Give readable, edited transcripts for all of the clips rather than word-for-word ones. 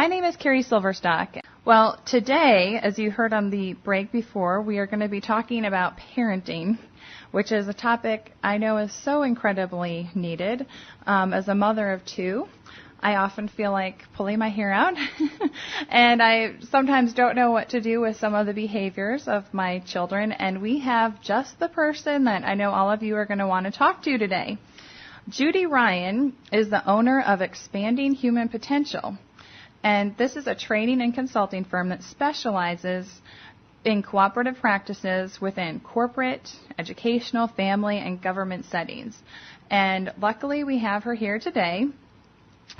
My name is Carrie Silverstock. Well, today, as you heard on the break before, we are going to be talking about parenting, which is a topic I know is so incredibly needed. As a mother of two, I often feel like pulling my hair out, and I sometimes don't know what to do with some of the behaviors of my children, and we have just the person that I know all of you are going to want to talk to today. Judy Ryan is the owner of Expanding Human Potential, and this is a training and consulting firm that specializes in cooperative practices within corporate, educational, family, and government settings. And luckily we have her here today.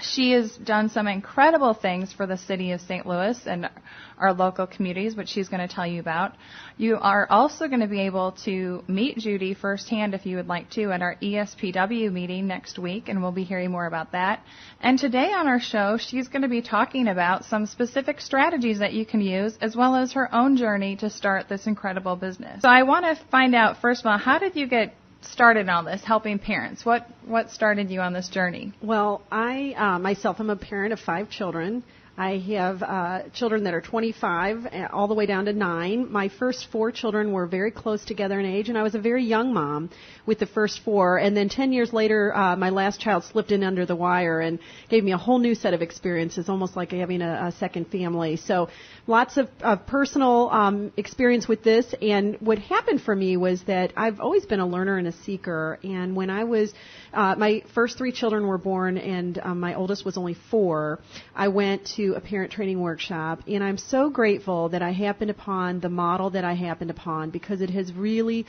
She has done some incredible things for the city of St. Louis and our local communities, which she's going to tell you about. You are also going to be able to meet Judy firsthand if you would like to at our ESPW meeting next week, and we'll be hearing more about that. And today on our show, she's going to be talking about some specific strategies that you can use, as well as her own journey to start this incredible business. So I want to find out, first of all, how did you get started on this, helping parents? What started you on this journey? Well, I myself am a parent of 5 children. I have children that are 25 all the way down to 9. My first 4 children were very close together in age, and I was a very young mom with the first 4. And then 10 years later, my last child slipped in under the wire and gave me a whole new set of experiences, almost like having a second family. So lots of personal experience with this. And what happened for me was that I've always been a learner and a seeker. And when I was my first 3 children were born, and my oldest was only 4, I went to a parent training workshop, and I'm so grateful that I happened upon the model that I happened upon, because it has really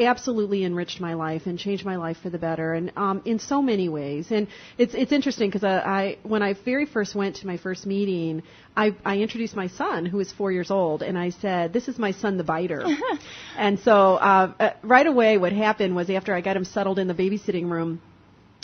absolutely enriched my life and changed my life for the better, and in so many ways. And it's interesting because when I very first went to my first meeting, I introduced my son, who was 4 years old, and I said, "This is my son, the biter." And so right away what happened was, after I got him settled in the babysitting room,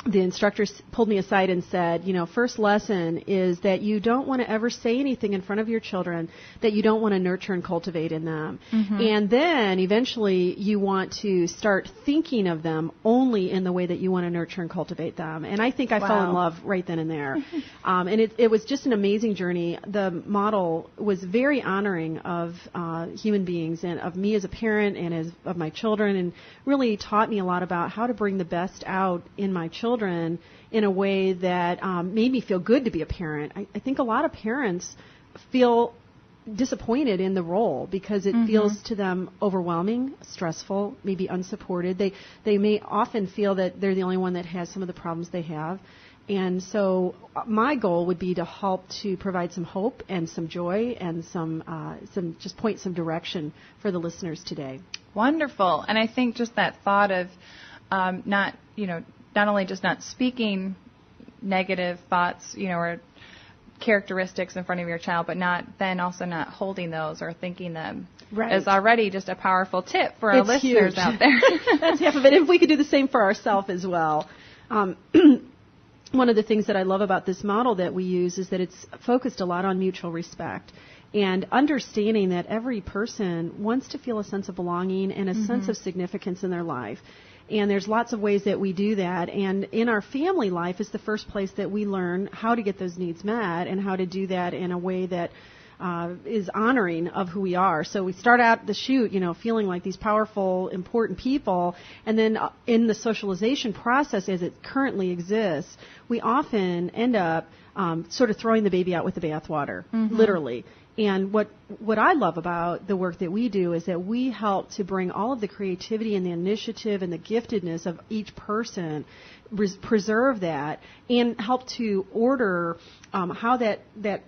the instructor pulled me aside and said, first lesson is that you don't want to ever say anything in front of your children that you don't want to nurture and cultivate in them. Mm-hmm. And then eventually you want to start thinking of them only in the way that you want to nurture and cultivate them. And I think I fell in love right then and there. And it was just an amazing journey. The model was very honoring of human beings and of me as a parent and of my children, and really taught me a lot about how to bring the best out in my children in a way that made me feel good to be a parent. I think a lot of parents feel disappointed in the role because it feels to them overwhelming, stressful, maybe unsupported. They may often feel that they're the only one that has some of the problems they have. And so my goal would be to help to provide some hope and some joy and some just point some direction for the listeners today. Wonderful. And I think just that thought of not only just not speaking negative thoughts, or characteristics in front of your child, but also not holding those or thinking them, is already just a powerful tip for our listeners huge. Out there. That's half of it. If we could do the same for ourselves as well. One of the things that I love about this model that we use is that it's focused a lot on mutual respect and understanding that every person wants to feel a sense of belonging and a sense of significance in their life. And there's lots of ways that we do that. And in our family life is the first place that we learn how to get those needs met and how to do that in a way that is honoring of who we are. So we start out the chute, feeling like these powerful, important people. And then in the socialization process as it currently exists, we often end up sort of throwing the baby out with the bathwater, literally. And what I love about the work that we do is that we help to bring all of the creativity and the initiative and the giftedness of each person, preserve that, and help to order how that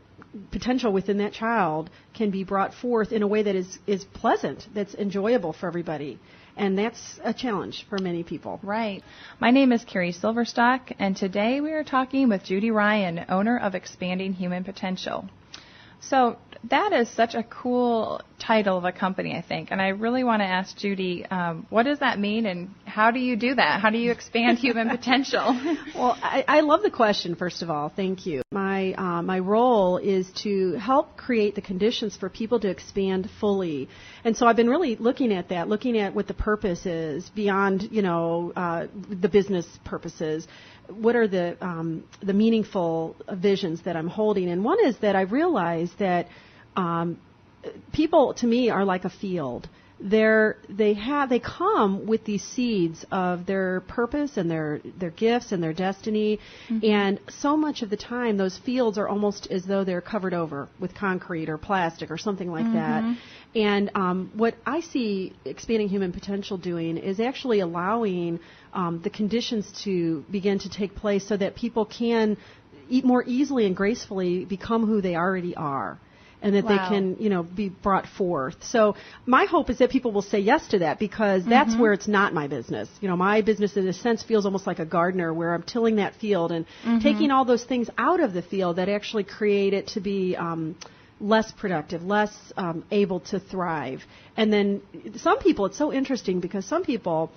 potential within that child can be brought forth in a way that is pleasant, that's enjoyable for everybody. And that's a challenge for many people. Right. My name is Carrie Silverstock, and today we are talking with Judy Ryan, owner of Expanding Human Potential. So that is such a cool title of a company, I think. And I really want to ask Judy, what does that mean, and How do you do that? How do you expand human potential? Well, I love the question, first of all. Thank you. My role is to help create the conditions for people to expand fully. And so I've been really looking at that, looking at what the purpose is beyond, the business purposes. What are the meaningful visions that I'm holding? And one is that I realize that people, to me, are like a field. They come with these seeds of their purpose and their gifts and their destiny, and so much of the time those fields are almost as though they're covered over with concrete or plastic or something like that. And what I see expanding human potential doing is actually allowing the conditions to begin to take place so that people can more easily and gracefully become who they already are. And that they can, be brought forth. So my hope is that people will say yes to that, because that's where it's not my business. My business in a sense feels almost like a gardener, where I'm tilling that field and taking all those things out of the field that actually create it to be less productive, less able to thrive. And then some people, it's so interesting because some people,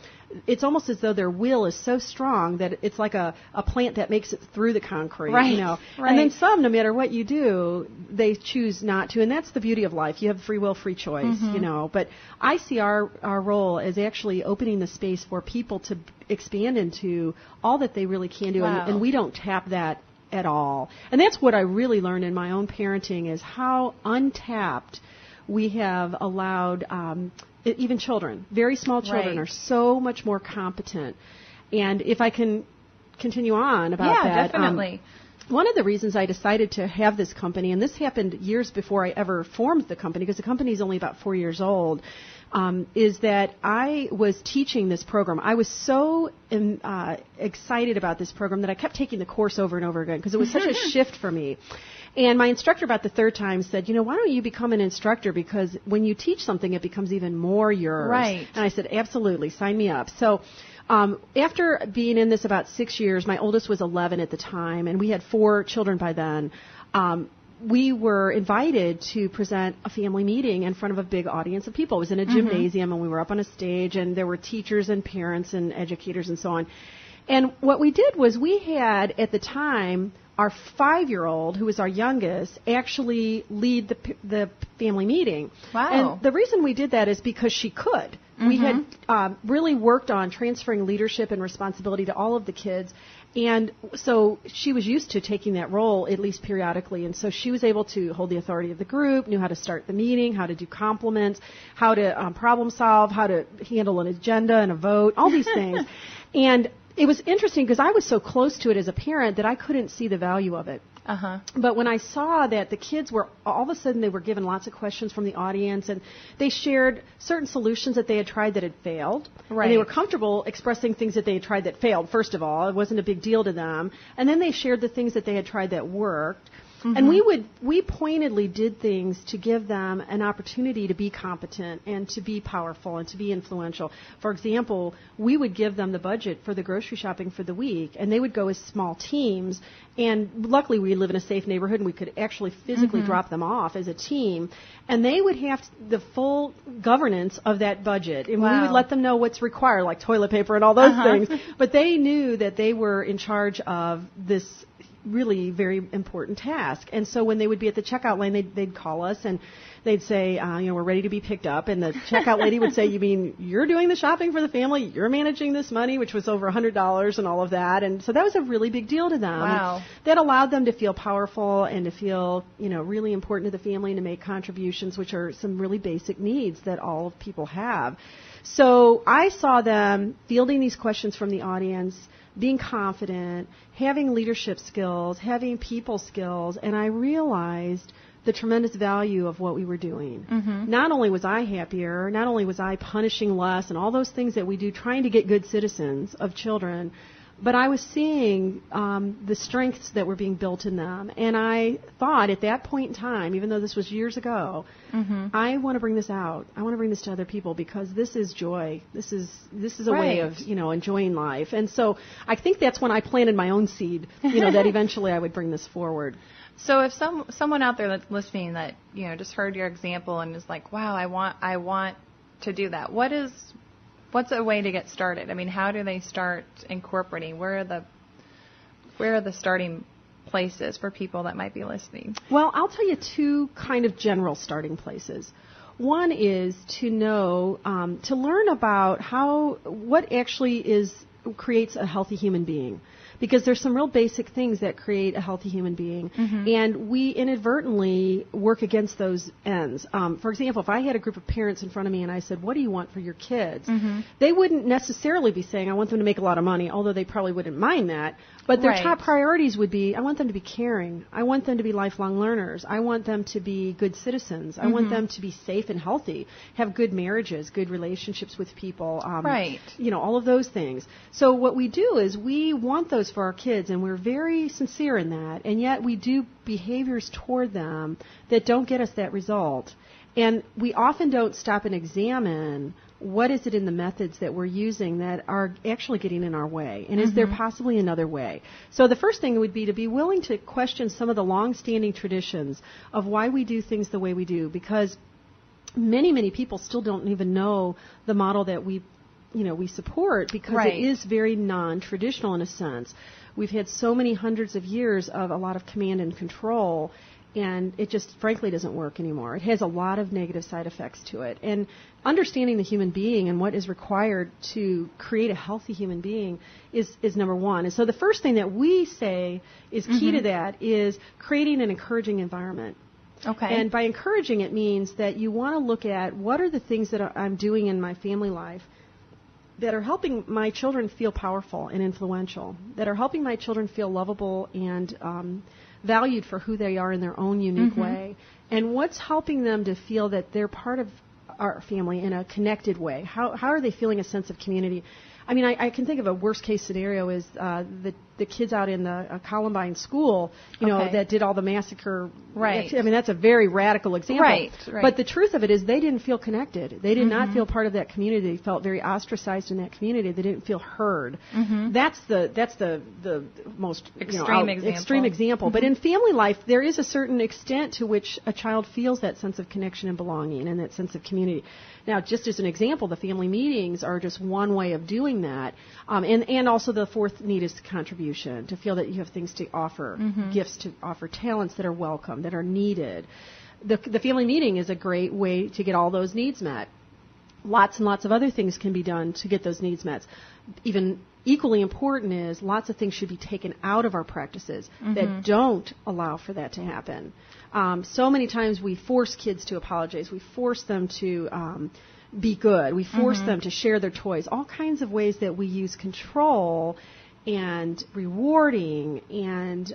it's almost as though their will is so strong that it's like a plant that makes it through the concrete, Right. And then some, no matter what you do, they choose not to. And that's the beauty of life. You have free will, free choice, But I see our role as actually opening the space for people to expand into all that they really can do. Wow. And we don't tap that at all. And that's what I really learned in my own parenting, is how untapped we have allowed even children, very small children, Right. are so much more competent. And if I can continue on about that. Yeah, definitely. One of the reasons I decided to have this company, and this happened years before I ever formed the company, because the company is only about 4 years old, is that I was teaching this program. I was so excited about this program that I kept taking the course over and over again, because it was such a shift for me. And my instructor about the third time said, why don't you become an instructor? Because when you teach something, it becomes even more yours. Right. And I said, absolutely, sign me up. So after being in this about 6 years, my oldest was 11 at the time, and we had 4 children by then. We were invited to present a family meeting in front of a big audience of people. It was in a gymnasium, and we were up on a stage, and there were teachers and parents and educators and so on. And what we did was we had, at the time, our 5-year-old, who was our youngest, actually lead the family meeting. Wow. And the reason we did that is because she could. We had really worked on transferring leadership and responsibility to all of the kids. And so she was used to taking that role, at least periodically. And so she was able to hold the authority of the group, knew how to start the meeting, how to do compliments, how to problem solve, how to handle an agenda and a vote, all these things. And it was interesting because I was so close to it as a parent that I couldn't see the value of it. But when I saw that the kids were, all of a sudden they were given lots of questions from the audience, and they shared certain solutions that they had tried that had failed. Right. And they were comfortable expressing things that they had tried that failed, first of all. It wasn't a big deal to them. And then they shared the things that they had tried that worked. And we pointedly did things to give them an opportunity to be competent and to be powerful and to be influential. For example, we would give them the budget for the grocery shopping for the week, and they would go as small teams. And luckily, we live in a safe neighborhood, and we could actually physically drop them off as a team. And they would have the full governance of that budget. And we would let them know what's required, like toilet paper and all those things. But they knew that they were in charge of this really very important task. And so when they would be at the checkout lane, they'd call us and they'd say, we're ready to be picked up. And the checkout lady would say, you mean you're doing the shopping for the family? You're managing this money, which was over $100 and all of that. And so that was a really big deal to them. Wow. And that allowed them to feel powerful and to feel, really important to the family and to make contributions, which are some really basic needs that all of people have. So I saw them fielding these questions from the audience, being confident, having leadership skills, having people skills, and I realized the tremendous value of what we were doing. Not only was I happier, not only was I punishing less and all those things that we do trying to get good citizens of children, but I was seeing the strengths that were being built in them. And I thought at that point in time, even though this was years ago, I want to bring this out. I want to bring this to other people because this is joy. This is a way of, enjoying life. And so I think that's when I planted my own seed, that eventually I would bring this forward. So if someone out there that's listening that, just heard your example and is like, wow, I want to do that. What is What's a way to get started? I mean, how do they start incorporating? Where are the starting places for people that might be listening? Well, I'll tell you two kind of general starting places. One is to know, to learn about what actually creates a healthy human being. Because there's some real basic things that create a healthy human being, and we inadvertently work against those ends. For example, if I had a group of parents in front of me and I said, what do you want for your kids? They wouldn't necessarily be saying, I want them to make a lot of money, although they probably wouldn't mind that. But their top priorities would be, I want them to be caring. I want them to be lifelong learners. I want them to be good citizens. I want them to be safe and healthy, have good marriages, good relationships with people. All of those things. So what we do is we want those for our kids, and we're very sincere in that, and yet we do behaviors toward them that don't get us that result. And we often don't stop and examine what is it in the methods that we're using that are actually getting in our way, and is there possibly another way? So the first thing would be to be willing to question some of the long-standing traditions of why we do things the way we do, because many, many people still don't even know the model that we support, because it is very non-traditional in a sense. We've had so many hundreds of years of a lot of command and control, and it just frankly doesn't work anymore. It has a lot of negative side effects to it. And understanding the human being and what is required to create a healthy human being is number one. And so the first thing that we say is key to that is creating an encouraging environment. Okay. And by encouraging, it means that you want to look at what are the things that I'm doing in my family life that are helping my children feel powerful and influential, that are helping my children feel lovable and valued for who they are in their own unique way, and what's helping them to feel that they're part of our family in a connected way. How are they feeling a sense of community? I mean, I can think of a worst-case scenario is the kids out in the Columbine school, that did all the massacre. Right. I mean, that's a very radical example. Right. But the truth of it is they didn't feel connected. They did not feel part of that community. They felt very ostracized in that community. They didn't feel heard. That's the most extreme example. But in family life, there is a certain extent to which a child feels that sense of connection and belonging and that sense of community. Now, just as an example, the family meetings are just one way of doing that. And also the fourth need is contribution, to feel that you have things to offer, gifts to offer, talents that are welcome, that are needed. The family meeting is a great way to get all those needs met. Lots and lots of other things can be done to get those needs met. Even equally important is lots of things should be taken out of our practices that don't allow for that to happen. So many times we force kids to apologize. We force them to be good. We force them to share their toys. All kinds of ways that we use control and rewarding and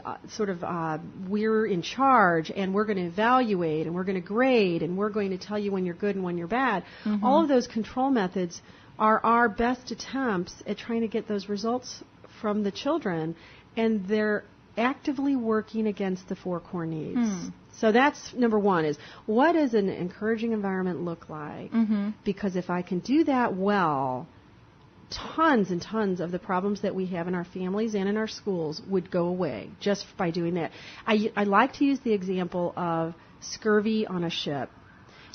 we're in charge and we're going to evaluate and we're going to grade and we're going to tell you when you're good and when you're bad. All of those control methods are our best attempts at trying to get those results from the children, and they're actively working against the four core needs. So that's number one, is what does an encouraging environment look like? Because if I can do that well, tons and tons of the problems that we have in our families and in our schools would go away just by doing that. I like to use the example of scurvy on a ship.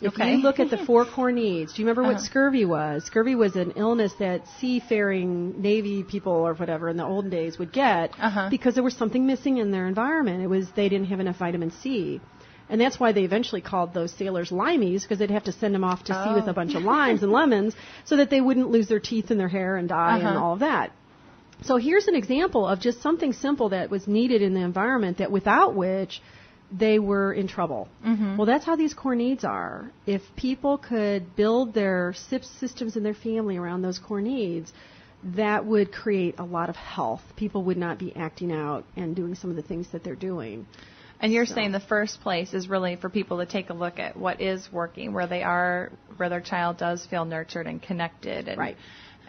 If you look at the four core needs, do you remember what scurvy was? Scurvy was an illness that seafaring Navy people or whatever in the olden days would get because there was something missing in their environment. It was they didn't have enough vitamin C. And that's why they eventually called those sailors limeys, because they'd have to send them off to sea with a bunch of limes and lemons so that they wouldn't lose their teeth and their hair and die and all of that. So here's an example of just something simple that was needed in the environment that without which they were in trouble. Well, that's how these core needs are. If people could build their systems in their family around those core needs, that would create a lot of health. People would not be acting out and doing some of the things that they're doing. And you're saying the first place is really for people to take a look at what is working, where their child does feel nurtured and connected. And,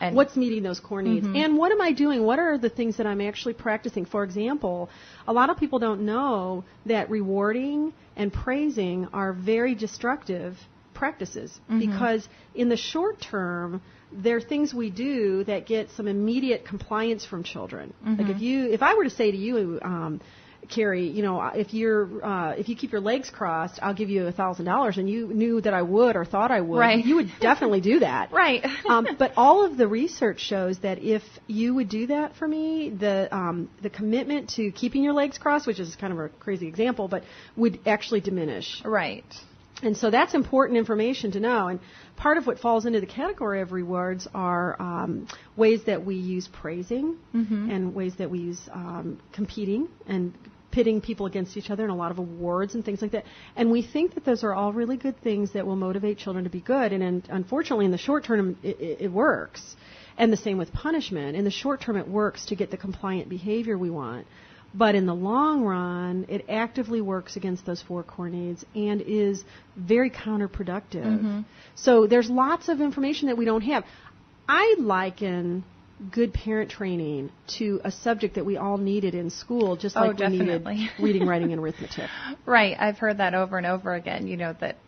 and what's meeting those core needs. And what am I doing? What are the things that I'm actually practicing? For example, a lot of people don't know that rewarding and praising are very destructive practices because in the short term, there are things we do that get some immediate compliance from children. Like if I were to say to you, Carrie, if you keep your legs crossed, I'll give you $1,000, and you knew that I would or thought I would, right. You would definitely do that. Right. But all of the research shows that if you would do that for me, the commitment to keeping your legs crossed, which is kind of a crazy example, but would actually diminish. Right. And so that's important information to know. And part of what falls into the category of rewards are ways that we use praising and ways that we use competing and pitting people against each other and a lot of awards and things like that. And we think that those are all really good things that will motivate children to be good. And unfortunately, in the short term, it works. And the same with punishment. In the short term, it works to get the compliant behavior we want. But in the long run, it actively works against those 4 core needs and is very counterproductive. So there's lots of information that we don't have. I liken good parent training to a subject that we all needed in school, just like we needed reading, writing, and arithmetic. Right. I've heard that over and over again, that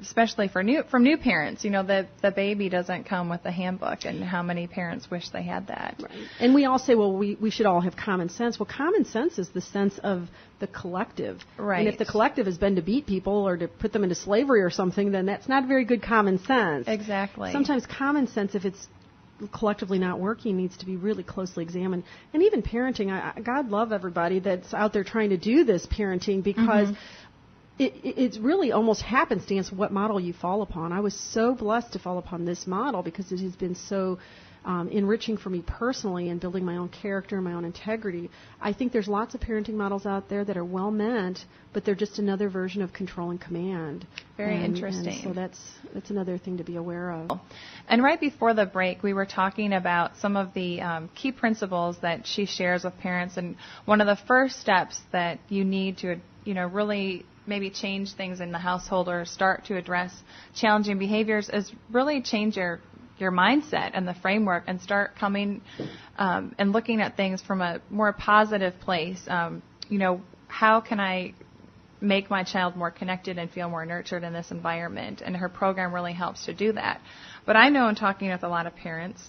especially from new parents, that the baby doesn't come with a handbook, and how many parents wish they had that. Right. And we all say, well, we should all have common sense. Well, common sense is the sense of the collective. Right. And if the collective has been to beat people or to put them into slavery or something, then that's not very good common sense. Exactly. Sometimes common sense, if it's collectively not working, needs to be really closely examined. And even parenting, God love everybody that's out there trying to do this parenting, because it's really almost happenstance what model you fall upon. I was so blessed to fall upon this model because it has been so enriching for me personally in building my own character and my own integrity. I think there's lots of parenting models out there that are well meant, but they're just another version of control and command. Very interesting. And so that's another thing to be aware of. And right before the break, we were talking about some of the key principles that she shares with parents. And one of the first steps that you need to, really maybe change things in the household or start to address challenging behaviors is really change your mindset and the framework, and start coming and looking at things from a more positive place. How can I make my child more connected and feel more nurtured in this environment? And her program really helps to do that. But I know in talking with a lot of parents,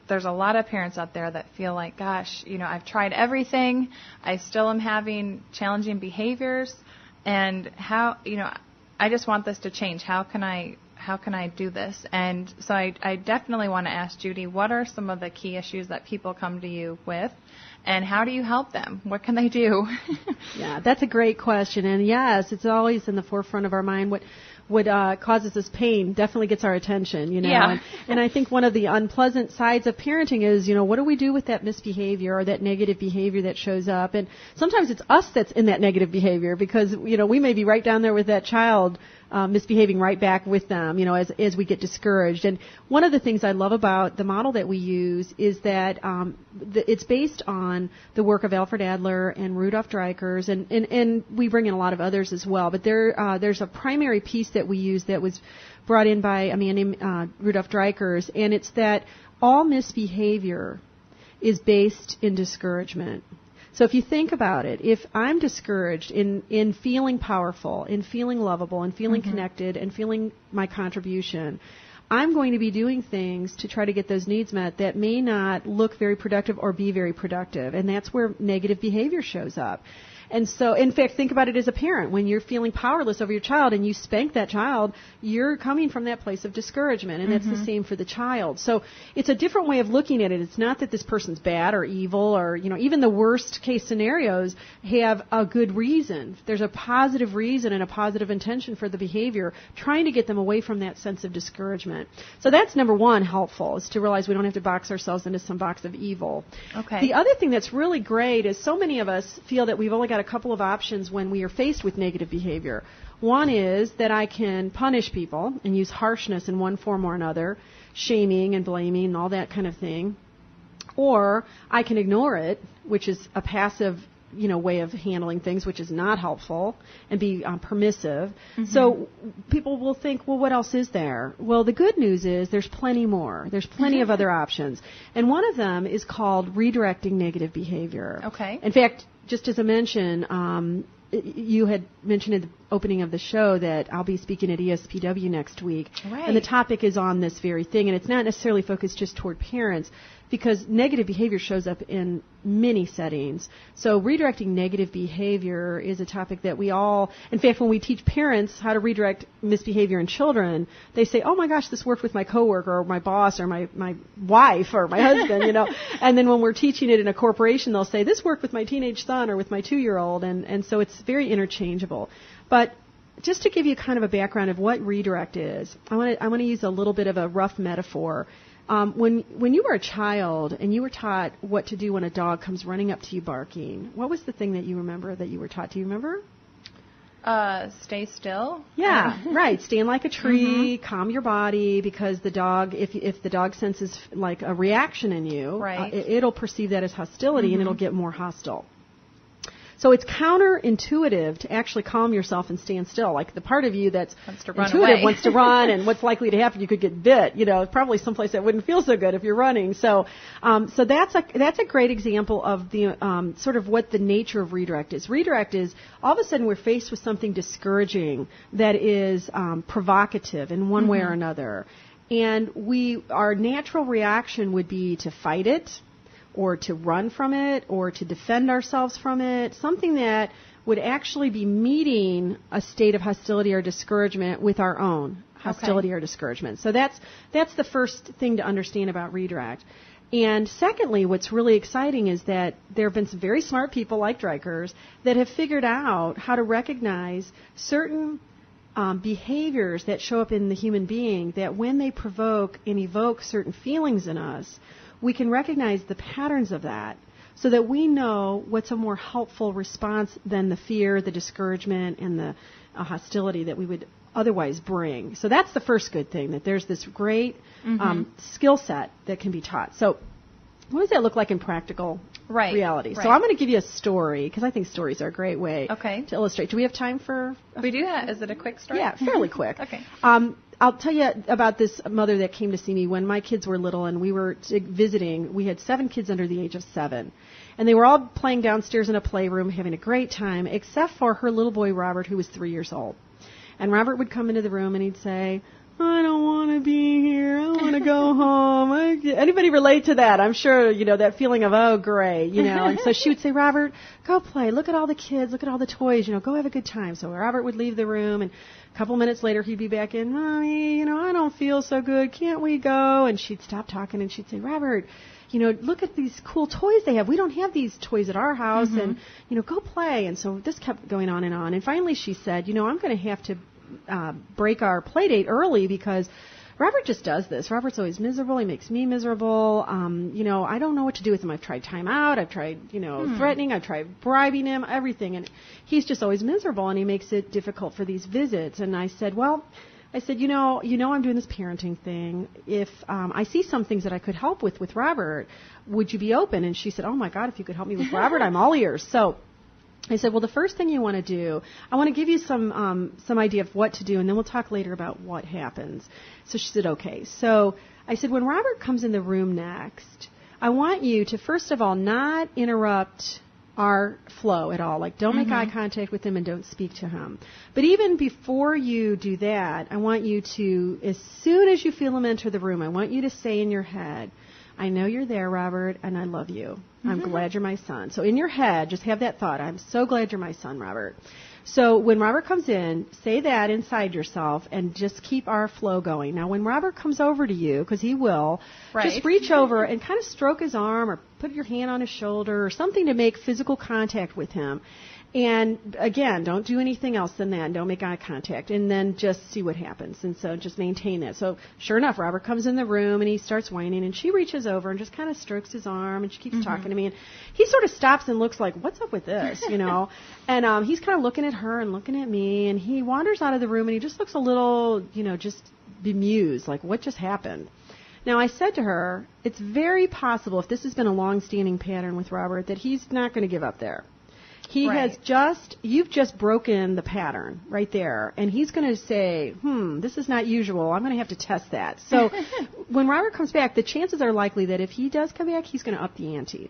there's a lot of parents out there that feel like, gosh, I've tried everything. I still am having challenging behaviors. And how, I just want this to change. How can I do this? And so I definitely want to ask Judy, what are some of the key issues that people come to you with? And how do you help them? What can they do? Yeah, that's a great question. And yes, it's always in the forefront of our mind. What causes us pain definitely gets our attention, Yeah. And I think one of the unpleasant sides of parenting is, what do we do with that misbehavior or that negative behavior that shows up? And sometimes it's us that's in that negative behavior because, we may be right down there with that child misbehaving right back with them, as we get discouraged. And one of the things I love about the model that we use is that it's based on the work of Alfred Adler and Rudolf Dreikurs, and we bring in a lot of others as well. But there's a primary piece that we use that was brought in by a man named Rudolf Dreikurs, and it's that all misbehavior is based in discouragement. So if you think about it, if I'm discouraged in feeling powerful, in feeling lovable, in feeling connected, and feeling my contribution, I'm going to be doing things to try to get those needs met that may not look very productive or be very productive. And that's where negative behavior shows up. And so, in fact, think about it as a parent. When you're feeling powerless over your child and you spank that child, you're coming from that place of discouragement, and that's the same for the child. So it's a different way of looking at it. It's not that this person's bad or evil or, even the worst case scenarios have a good reason. There's a positive reason and a positive intention for the behavior, trying to get them away from that sense of discouragement. So that's number one, helpful, is to realize we don't have to box ourselves into some box of evil. Okay. The other thing that's really great is so many of us feel that we've only got a couple of options when we are faced with negative behavior. One is that I can punish people and use harshness in one form or another, shaming and blaming and all that kind of thing. Or I can ignore it, which is a passive, way of handling things, which is not helpful, and be permissive. So people will think, well, what else is there? Well, the good news is there's plenty more. There's plenty of other options. And one of them is called redirecting negative behavior. Okay. In fact, just as a mention, you had mentioned at the opening of the show that I'll be speaking at ESPW next week. Right. And the topic is on this very thing. And it's not necessarily focused just toward parents. because negative behavior shows up in many settings. So redirecting negative behavior is a topic that we all, in fact, when we teach parents how to redirect misbehavior in children, they say, oh my gosh, this worked with my coworker or my boss or my wife or my husband, you know. And then when we're teaching it in a corporation, they'll say, this worked with my teenage son or with my 2-year-old. And so it's very interchangeable. But just to give you kind of a background of what redirect is, I want to use a little bit of a rough metaphor. When you were a child and you were taught what to do when a dog comes running up to you barking, what was the thing that you remember that you were taught? Do you remember? Stay still. Yeah, right. Stand like a tree, calm your body, because the dog, if the dog senses like a reaction in you, right. It'll perceive that as hostility and it'll get more hostile. So it's counterintuitive to actually calm yourself and stand still. Like the part of you that's intuitive wants to run, and what's likely to happen, you could get bit. You know, probably someplace that wouldn't feel so good if you're running. So that's a great example of the sort of what the nature of redirect is. Redirect is all of a sudden we're faced with something discouraging that is provocative in one way or another, and our natural reaction would be to fight it, or to run from it, or to defend ourselves from it, something that would actually be meeting a state of hostility or discouragement with our own hostility or discouragement. So that's the first thing to understand about redirect. And secondly, what's really exciting is that there have been some very smart people like Dreikers that have figured out how to recognize certain behaviors that show up in the human being, that when they provoke and evoke certain feelings in us, we can recognize the patterns of that so that we know what's a more helpful response than the fear, the discouragement, and the hostility that we would otherwise bring. So that's the first good thing, that there's this great skill set that can be taught. So what does that look like in practical reality? Right. So I'm going to give you a story, because I think stories are a great way to illustrate. Do we have time for... We do have. Is it a quick story? Yeah, fairly quick. Okay. I'll tell you about this mother that came to see me when my kids were little and we were visiting. We had 7 kids under the age of 7. And they were all playing downstairs in a playroom, having a great time, except for her little boy, Robert, who was 3 years old. And Robert would come into the room and he'd say, I don't want to be here. I want to go home. Anybody relate to that? I'm sure, you know, that feeling of, oh, great, you know. And so she would say, Robert, go play. Look at all the kids. Look at all the toys. You know, go have a good time. So Robert would leave the room, and a couple minutes later he'd be back in, Mommy, you know, I don't feel so good. Can't we go? And she'd stop talking and she'd say, Robert, you know, look at these cool toys they have. We don't have these toys at our house. And, you know, go play. And so this kept going on. And finally she said, you know, I'm going to have to break our play date early because Robert just does this. Robert's always miserable. He makes me miserable. You know, I don't know what to do with him. I've tried timeout. I've tried, you know, threatening. I've tried bribing him, everything. And he's just always miserable, and he makes it difficult for these visits. And I said, you know, I'm doing this parenting thing. If I see some things that I could help with Robert, would you be open? And she said, oh, my God, if you could help me with Robert, I'm all ears. So I said, well, the first thing you want to do, I want to give you some idea of what to do, and then we'll talk later about what happens. So she said, okay. So I said, when Robert comes in the room next, I want you to, first of all, not interrupt our flow at all. Like, don't make eye contact with him and don't speak to him. But even before you do that, I want you to, as soon as you feel him enter the room, I want you to say in your head, I know you're there, Robert, and I love you. I'm glad you're my son. So in your head, just have that thought. I'm so glad you're my son, Robert. So when Robert comes in, say that inside yourself and just keep our flow going. Now, when Robert comes over to you, because he will, just reach over and kind of stroke his arm or put your hand on his shoulder or something to make physical contact with him. And, again, don't do anything else than that. Don't make eye contact. And then just see what happens. And so just maintain that. So, sure enough, Robert comes in the room, and he starts whining. And she reaches over and just kind of strokes his arm. And she keeps talking to me. And he sort of stops and looks like, what's up with this, you know? And he's kind of looking at her and looking at me. And he wanders out of the room, and he just looks a little, you know, just bemused, like, what just happened? Now, I said to her, it's very possible, if this has been a long-standing pattern with Robert, that he's not going to give up there. You've just broken the pattern right there. And he's going to say, this is not usual. I'm going to have to test that. So when Robert comes back, the chances are likely that if he does come back, he's going to up the ante.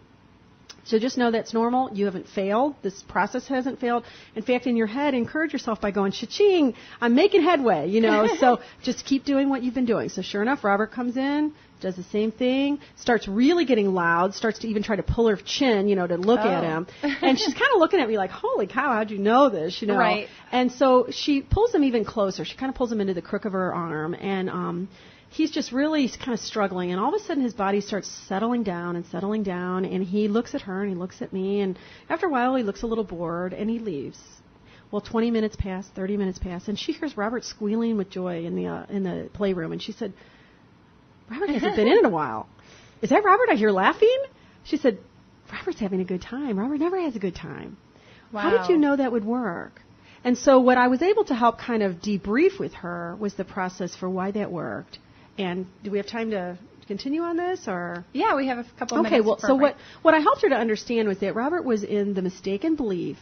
So just know that's normal. You haven't failed. This process hasn't failed. In fact, in your head, encourage yourself by going, cha-ching, I'm making headway, So just keep doing what you've been doing. So sure enough, Robert comes in, does the same thing, starts really getting loud, starts to even try to pull her chin, to look at him. And she's kind of looking at me like, holy cow, how'd you know this, Right. And so she pulls him even closer. She kind of pulls him into the crook of her arm, and he's just really kind of struggling, and all of a sudden his body starts settling down, and he looks at her and he looks at me, and after a while he looks a little bored and he leaves. Well, 20 minutes pass, 30 minutes pass, and she hears Robert squealing with joy in the playroom, and she said, Robert hasn't been in a while. Is that Robert I hear laughing? She said, Robert's having a good time. Robert never has a good time. Wow. How did you know that would work? And so what I was able to help kind of debrief with her was the process for why that worked. And do we have time to continue on this, or? Yeah, we have a couple minutes. Okay, well, so what I helped her to understand was that Robert was in the mistaken belief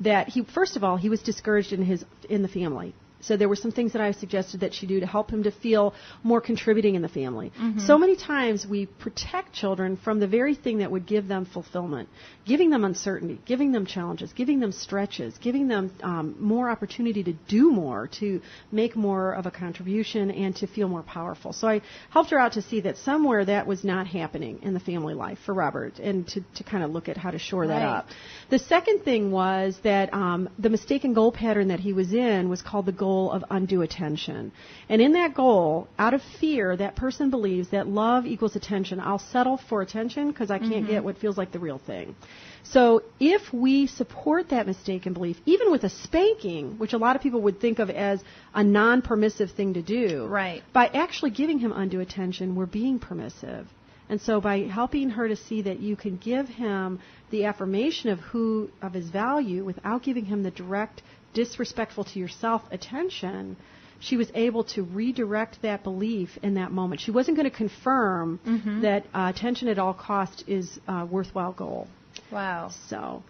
that first of all, he was discouraged in the family. So there were some things that I suggested that she do to help him to feel more contributing in the family. Mm-hmm. So many times we protect children from the very thing that would give them fulfillment, giving them uncertainty, giving them challenges, giving them stretches, giving them more opportunity to do more, to make more of a contribution, and to feel more powerful. So I helped her out to see that somewhere that was not happening in the family life for Robert, and to kind of look at how to shore that up. The second thing was that the mistaken goal pattern that he was in was called the goal of undue attention. And in that goal, out of fear, that person believes that love equals attention. I'll settle for attention because I can't get what feels like the real thing. So if we support that mistaken belief, even with a spanking, which a lot of people would think of as a non-permissive thing to do, right, by actually giving him undue attention, we're being permissive. And so by helping her to see that you can give him the affirmation of his value without giving him the direct, disrespectful to yourself attention, she was able to redirect that belief in that moment. She wasn't going to confirm that attention at all cost is a worthwhile goal. Wow. So,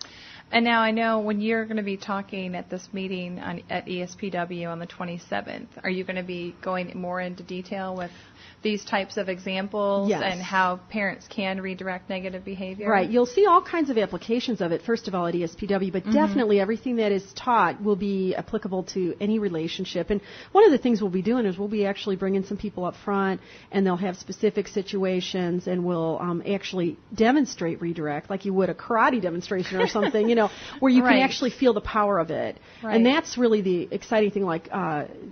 and now I know when you're going to be talking at this meeting at ESPW on the 27th, are you going to be going more into detail with these types of examples and how parents can redirect negative behavior? Right. You'll see all kinds of applications of it, first of all, at ESPW, but definitely everything that is taught will be applicable to any relationship. And one of the things we'll be doing is we'll be actually bringing some people up front, and they'll have specific situations, and we'll actually demonstrate redirect, like you would a karate demonstration or something, where you can actually feel the power of it. Right. And that's really the exciting thing. Like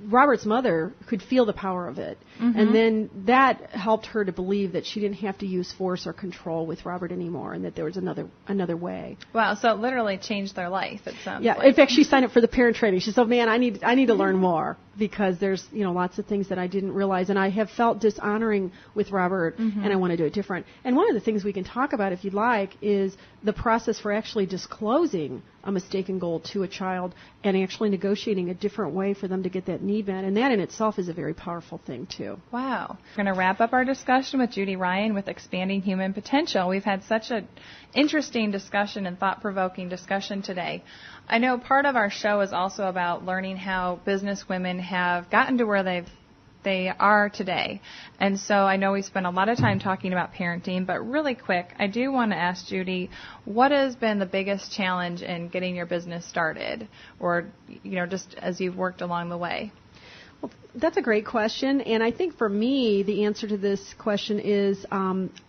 Robert's mother could feel the power of it. And then that helped her to believe that she didn't have to use force or control with Robert anymore, and that there was another way. Wow, so it literally changed their life, it sounds like. In fact, she signed up for the parent training. She said, man, I need to learn more, because there's lots of things that I didn't realize, and I have felt dishonoring with Robert, and I want to do it different. And one of the things we can talk about, if you'd like, is the process for actually disclosing a mistaken goal to a child and actually negotiating a different way for them to get that need met. And that in itself is a very powerful thing, too. Wow. We're going to wrap up our discussion with Judy Ryan with Expanding Human Potential. We've had such an interesting discussion and thought-provoking discussion today. I know part of our show is also about learning how business women have gotten to where they are today. And so I know we spent a lot of time talking about parenting, but really quick, I do want to ask Judy, what has been the biggest challenge in getting your business started, or, just as you've worked along the way? Well, that's a great question, and I think for me, the answer to this question is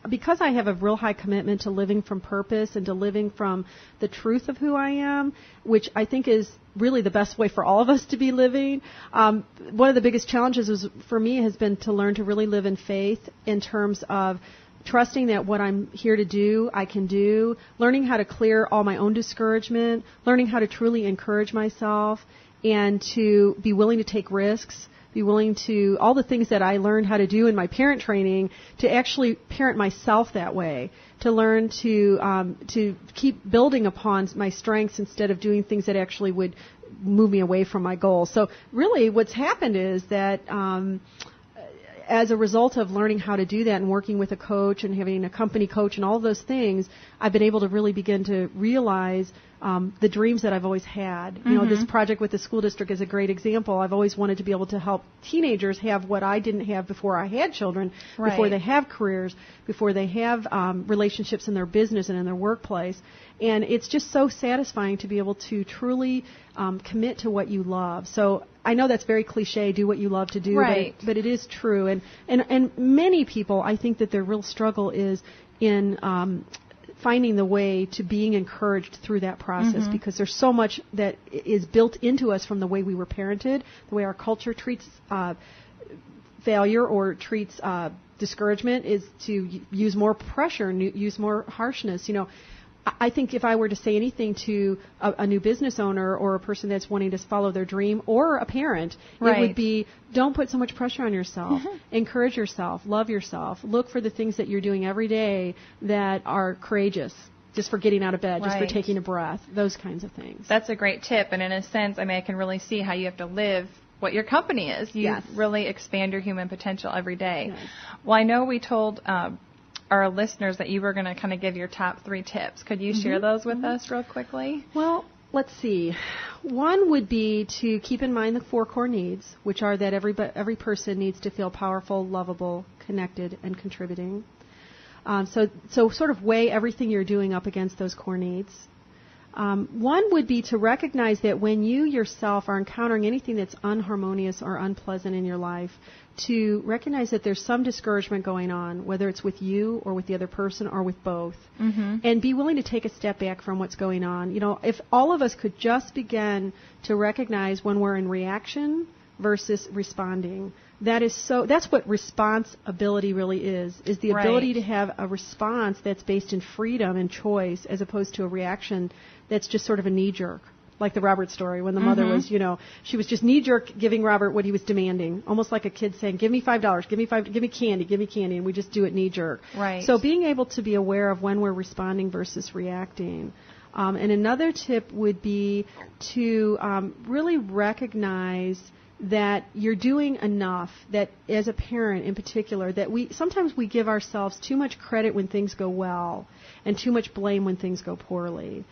because I have a real high commitment to living from purpose and to living from the truth of who I am, which I think is really the best way for all of us to be living. One of the biggest challenges for me has been to learn to really live in faith in terms of trusting that what I'm here to do, I can do, learning how to clear all my own discouragement, learning how to truly encourage myself, and to be willing to take risks, be willing to, all the things that I learned how to do in my parent training, to actually parent myself that way, to learn to keep building upon my strengths instead of doing things that actually would move me away from my goals. So really what's happened is that as a result of learning how to do that and working with a coach and having a company coach and all of those things, I've been able to really begin to realize the dreams that I've always had. You know, this project with the school district is a great example. I've always wanted to be able to help teenagers have what I didn't have before I had children, before they have careers, before they have relationships in their business and in their workplace. And it's just so satisfying to be able to truly commit to what you love. So I know that's very cliche, do what you love to do, but it is true. And many people, I think that their real struggle is in finding the way to being encouraged through that process, because there's so much that is built into us from the way we were parented, the way our culture treats failure or treats discouragement is to use more pressure and use more harshness. You know, I think if I were to say anything to a new business owner or a person that's wanting to follow their dream or a parent, it would be, don't put so much pressure on yourself. Encourage yourself. Love yourself. Look for the things that you're doing every day that are courageous, just for getting out of bed, just for taking a breath, those kinds of things. That's a great tip. And in a sense, I mean, I can really see how you have to live what your company is. You really expand your human potential every day. Well, I know we told our listeners that you were going to kind of give your top 3 tips. Could you share those with us real quickly? Well, let's see. One would be to keep in mind the 4 core needs, which are that every person needs to feel powerful, lovable, connected, and contributing. So sort of weigh everything you're doing up against those core needs. One would be to recognize that when you yourself are encountering anything that's unharmonious or unpleasant in your life, to recognize that there's some discouragement going on, whether it's with you or with the other person or with both, and be willing to take a step back from what's going on. You know, if all of us could just begin to recognize when we're in reaction versus responding, that's what responsibility really is the ability to have a response that's based in freedom and choice as opposed to a reaction that's just sort of a knee-jerk. Like the Robert story when the mother was, you know, she was just knee-jerk giving Robert what he was demanding, almost like a kid saying, give me $5, give me candy, and we just do it knee-jerk. So being able to be aware of when we're responding versus reacting. And another tip would be to really recognize that you're doing enough, that as a parent in particular, that sometimes we give ourselves too much credit when things go well and too much blame when things go poorly.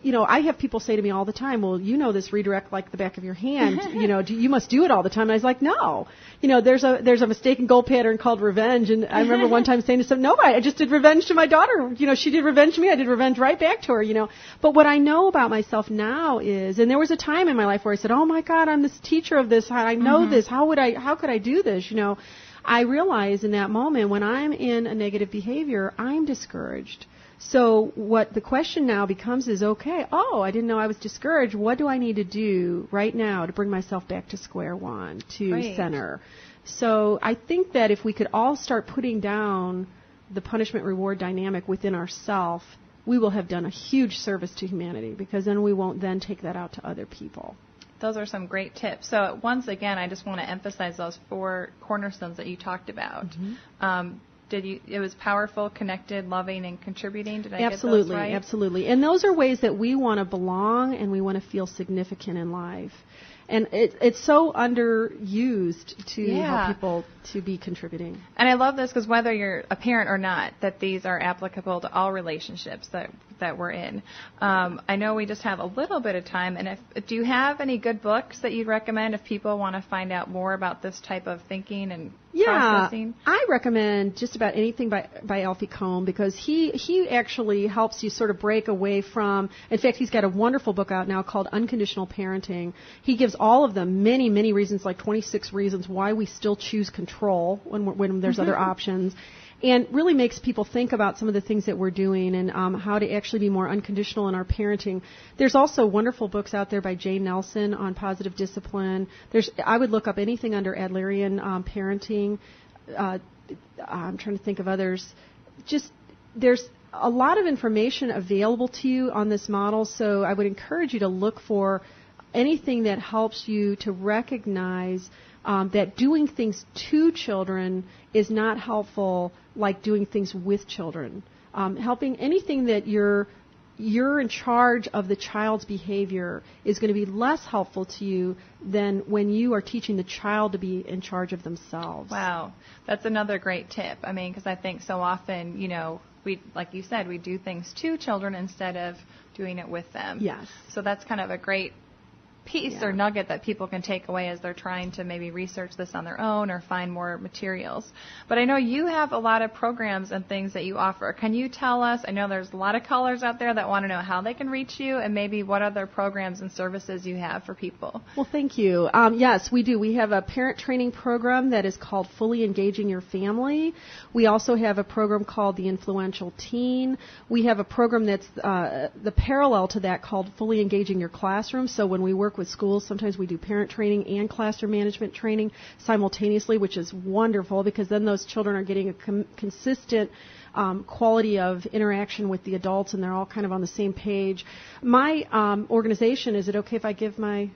You know, I have people say to me all the time, well, you know this redirect like the back of your hand. You know, you must do it all the time. And I was like, no. You know, there's a mistaken goal pattern called revenge. And I remember one time saying to someone, no, I just did revenge to my daughter. You know, she did revenge to me. I did revenge right back to her, you know. But what I know about myself now is, and there was a time in my life where I said, oh, my God, I'm this teacher of this. I know this. How could I do this? You know, I realized in that moment when I'm in a negative behavior, I'm discouraged. So what the question now becomes is, okay, I didn't know I was discouraged. What do I need to do right now to bring myself back to square one, to center? So I think that if we could all start putting down the punishment-reward dynamic within ourselves, we will have done a huge service to humanity, because then we won't then take that out to other people. Those are some great tips. So once again, I just want to emphasize those 4 cornerstones that you talked about. It was powerful, connected, loving, and contributing. Did I get those right? Absolutely. And those are ways that we want to belong and we want to feel significant in life. And it's so underused to help people to be contributing. And I love this because whether you're a parent or not, that these are applicable to all relationships that we're in. I know we just have a little bit of time. And do you have any good books that you'd recommend if people want to find out more about this type of thinking and processing? I recommend just about anything by Alfie Kohn, because he actually helps you sort of break away from, in fact, he's got a wonderful book out now called Unconditional Parenting. He gives all of them many, many reasons, like 26 reasons why we still choose control when there's other options, and really makes people think about some of the things that we're doing and how to actually be more unconditional in our parenting. There's also wonderful books out there by Jane Nelson on positive discipline. I would look up anything under Adlerian parenting. I'm trying to think of others. Just there's a lot of information available to you on this model, so I would encourage you to look for anything that helps you to recognize that doing things to children is not helpful like doing things with children. Helping anything that you're in charge of the child's behavior is going to be less helpful to you than when you are teaching the child to be in charge of themselves. Wow. That's another great tip. I mean, because I think so often, you know, like you said, we do things to children instead of doing it with them. Yes. So that's kind of a great piece or nugget that people can take away as they're trying to maybe research this on their own or find more materials. But I know you have a lot of programs and things that you offer. Can you tell us, I know there's a lot of callers out there that want to know how they can reach you and maybe what other programs and services you have for people. Well, thank you. Yes, we do. We have a parent training program that is called Fully Engaging Your Family. We also have a program called The Influential Teen. We have a program that's the parallel to that called Fully Engaging Your Classroom. So when we work with schools, sometimes we do parent training and classroom management training simultaneously, which is wonderful because then those children are getting a consistent quality of interaction with the adults, and they're all kind of on the same page. My organization, is it okay if I give my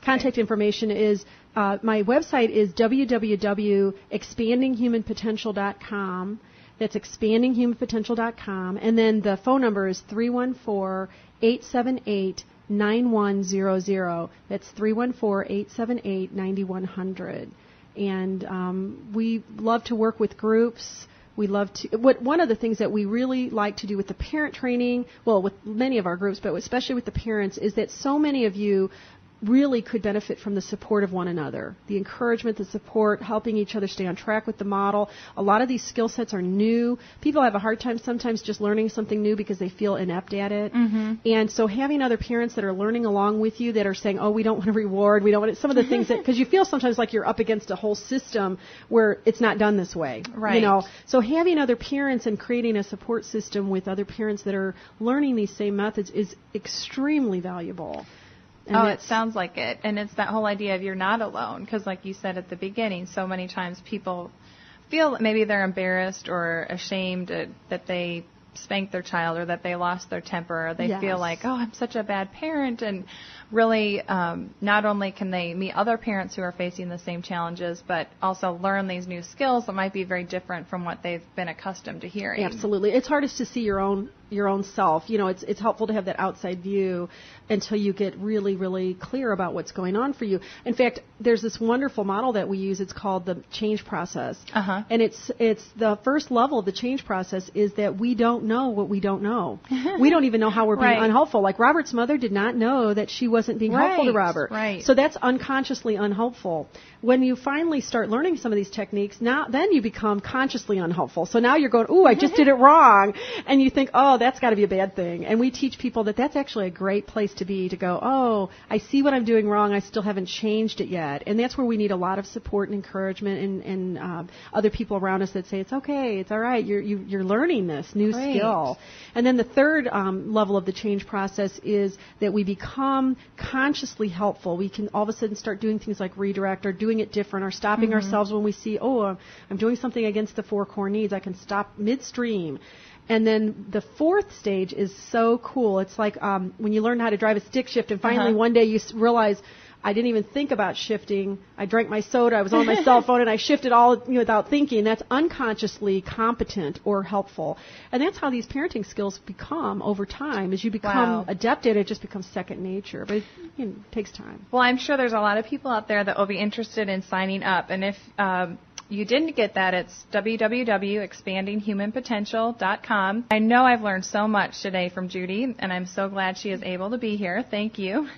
contact information? Is my website is www.expandinghumanpotential.com. That's expandinghumanpotential.com, and then the phone number is 314-878-9100. That's 314-878-9100. And we love to work with groups. We love to. One of the things that we really like to do with the parent training, well, with many of our groups, but especially with the parents, is that so many of you really could benefit from the support of one another, the encouragement, the support, helping each other stay on track with the model. A lot of these skill sets are new. People have a hard time sometimes just learning something new because they feel inept at it. Mm-hmm. And so having other parents that are learning along with you that are saying, oh, we don't want to reward, we don't want to, some of the things that, because you feel sometimes like you're up against a whole system where it's not done this way. Right. You know, so having other parents and creating a support system with other parents that are learning these same methods is extremely valuable. And it sounds like it. And it's that whole idea of you're not alone. Because like you said at the beginning, so many times people feel that maybe they're embarrassed or ashamed that they spanked their child or that they lost their temper. Or they feel like, oh, I'm such a bad parent. And really, not only can they meet other parents who are facing the same challenges, but also learn these new skills that might be very different from what they've been accustomed to hearing. Absolutely. It's hardest to see your own self. You know, it's helpful to have that outside view until you get really, really clear about what's going on for you. In fact, there's this wonderful model that we use. It's called the change process. Uh-huh. And it's the first level of the change process is that we don't know what we don't know. We don't even know how we're being unhelpful. Like Robert's mother did not know that she wasn't being helpful to Robert. Right. So that's unconsciously unhelpful. When you finally start learning some of these techniques, then you become consciously unhelpful. So now you're going, ooh, I just did it wrong. And you think, oh, that's got to be a bad thing. And we teach people that that's actually a great place to be, to go, oh, I see what I'm doing wrong. I still haven't changed it yet. And that's where we need a lot of support and encouragement and other people around us that say, it's okay, it's all right, you're learning this new skill. And then the third level of the change process is that we become consciously helpful. We can all of a sudden start doing things like redirect or doing it different or stopping ourselves when we see, oh, I'm doing something against the four core needs. I can stop midstream. And then the fourth stage is so cool. It's like when you learn how to drive a stick shift and finally one day you realize, I didn't even think about shifting. I drank my soda. I was on my cell phone, and I shifted all without thinking. That's unconsciously competent or helpful. And that's how these parenting skills become over time. As you become adept at it, it just becomes second nature. But it takes time. Well, I'm sure there's a lot of people out there that will be interested in signing up. And if you didn't get that, it's www.expandinghumanpotential.com. I know I've learned so much today from Judy, and I'm so glad she is able to be here. Thank you.